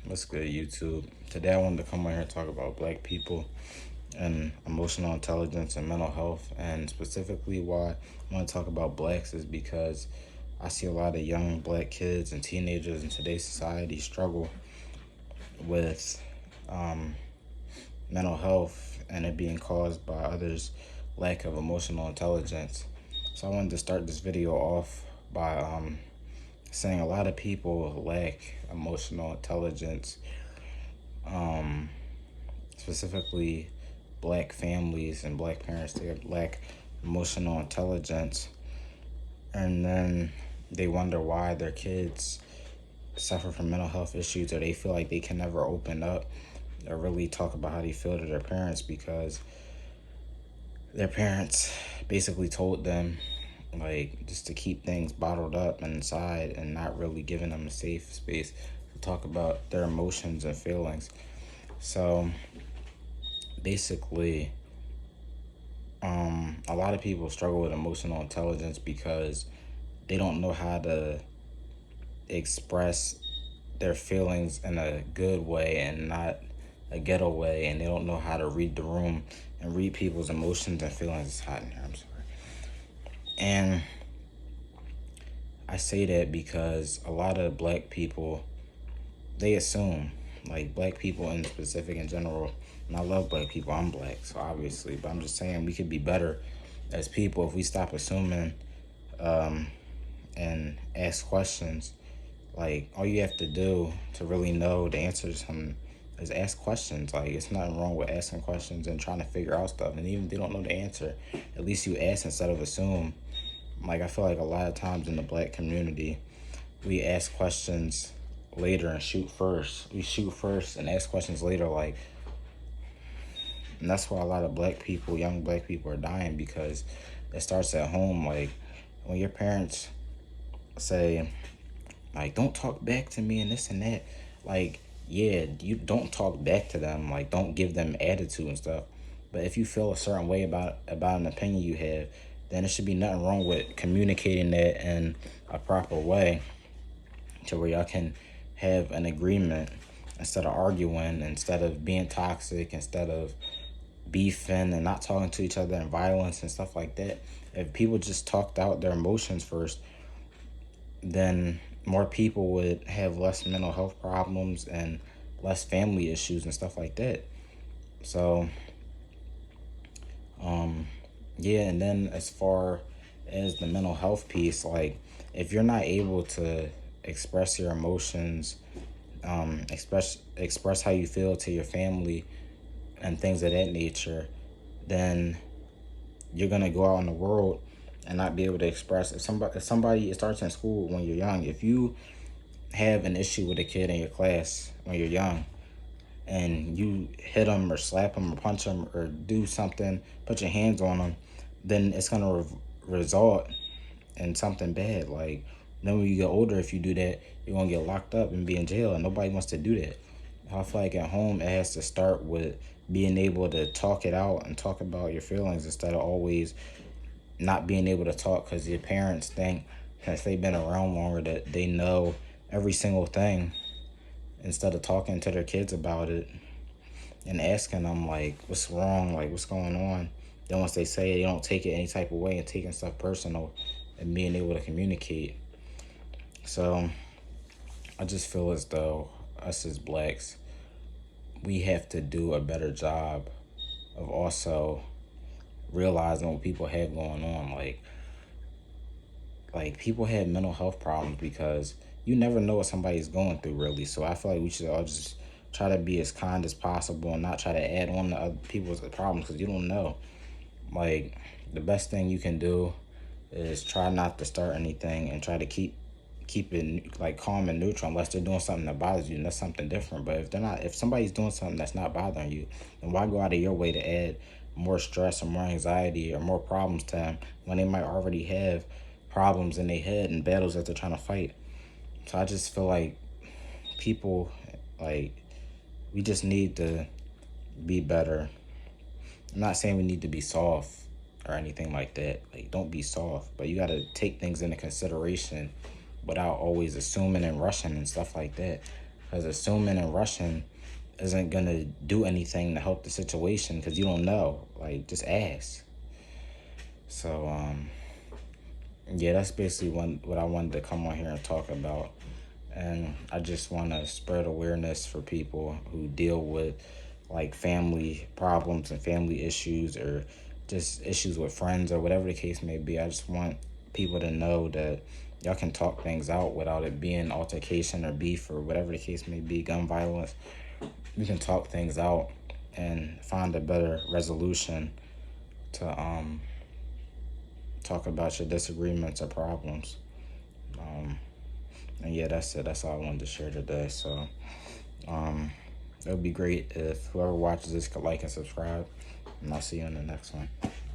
What's good, YouTube? Today I wanted to come on here and talk about black people and emotional intelligence and mental health. And specifically, why I want to talk about blacks is because I see a lot of young black kids and teenagers in today's society struggle with mental health, and it being caused by others' lack of emotional intelligence. So I wanted to start this video off by saying a lot of people lack emotional intelligence, specifically black families and black parents. They lack emotional intelligence, and then they wonder why their kids suffer from mental health issues, or they feel like they can never open up or really talk about how they feel to their parents because their parents basically told them like just to keep things bottled up inside and not really giving them a safe space to talk about their emotions and feelings. So basically, a lot of people struggle with emotional intelligence because they don't know how to express their feelings in a good way and not a ghetto way, and they don't know how to read the room and read people's emotions and feelings. It's hot in here, I'm sorry. And I say that because a lot of black people, they assume, like black people in specific in general, and I love black people, I'm black, so obviously, but I'm just saying we could be better as people if we stop assuming and ask questions. Like, all you have to do to really know the answer to something is ask questions. Like, it's nothing wrong with asking questions and trying to figure out stuff. And even if they don't know the answer, at least you ask instead of assume. Like, I feel like a lot of times in the black community, we ask questions later and shoot first. We shoot first and ask questions later. Like, and that's why a lot of black people, young black people, are dying, because it starts at home. Like, when your parents say, like, don't talk back to me and this and that. Like, yeah, you don't talk back to them. Like, don't give them attitude and stuff. But if you feel a certain way about an opinion you have, then there should be nothing wrong with communicating that in a proper way to where y'all can have an agreement instead of arguing, instead of being toxic, instead of beefing and not talking to each other and violence and stuff like that. If people just talked out their emotions first, then more people would have less mental health problems and less family issues and stuff like that. So, yeah, and then as far as the mental health piece, like, if you're not able to express your emotions, express how you feel to your family and things of that nature, then you're gonna go out in the world and not be able to express. If somebody, it starts in school when you're young. If you have an issue with a kid in your class when you're young, and you hit them or slap them or punch them or do something, put your hands on them, then it's going to result in something bad. Like, then when you get older, if you do that, you're going to get locked up and be in jail, and nobody wants to do that. I feel like at home, it has to start with being able to talk it out and talk about your feelings instead of always not being able to talk because your parents think, since they've been around longer, that they know every single thing, instead of talking to their kids about it and asking them, like, what's wrong, like, what's going on. Then once they say it, they don't take it any type of way and taking stuff personal and being able to communicate. So I just feel as though us as blacks, we have to do a better job of also realizing what people have going on. Like people have mental health problems because you never know what somebody's going through, really. So I feel like we should all just try to be as kind as possible and not try to add on to other people's problems, because you don't know. Like, the best thing you can do is try not to start anything and try to keep it like calm and neutral, unless they're doing something that bothers you, and that's something different. But if somebody's doing something that's not bothering you, then why go out of your way to add more stress or more anxiety or more problems to them when they might already have problems in their head and battles that they're trying to fight? So I just feel like people, like, we just need to be better. I'm not saying we need to be soft or anything like that. Like, don't be soft, but you got to take things into consideration without always assuming and rushing and stuff like that. because assuming and rushing isn't gonna do anything to help the situation because you don't know. Like, just ask. So yeah, that's basically what I wanted to come on here and talk about. And I just want to spread awareness for people who deal with like family problems and family issues, or just issues with friends, or whatever the case may be. I just want people to know that y'all can talk things out without it being altercation or beef or whatever the case may be, gun violence. You can talk things out and find a better resolution to talk about your disagreements or problems. And yeah, that's it. That's all I wanted to share today. So it would be great if whoever watches this could like and subscribe. And I'll see you in the next one.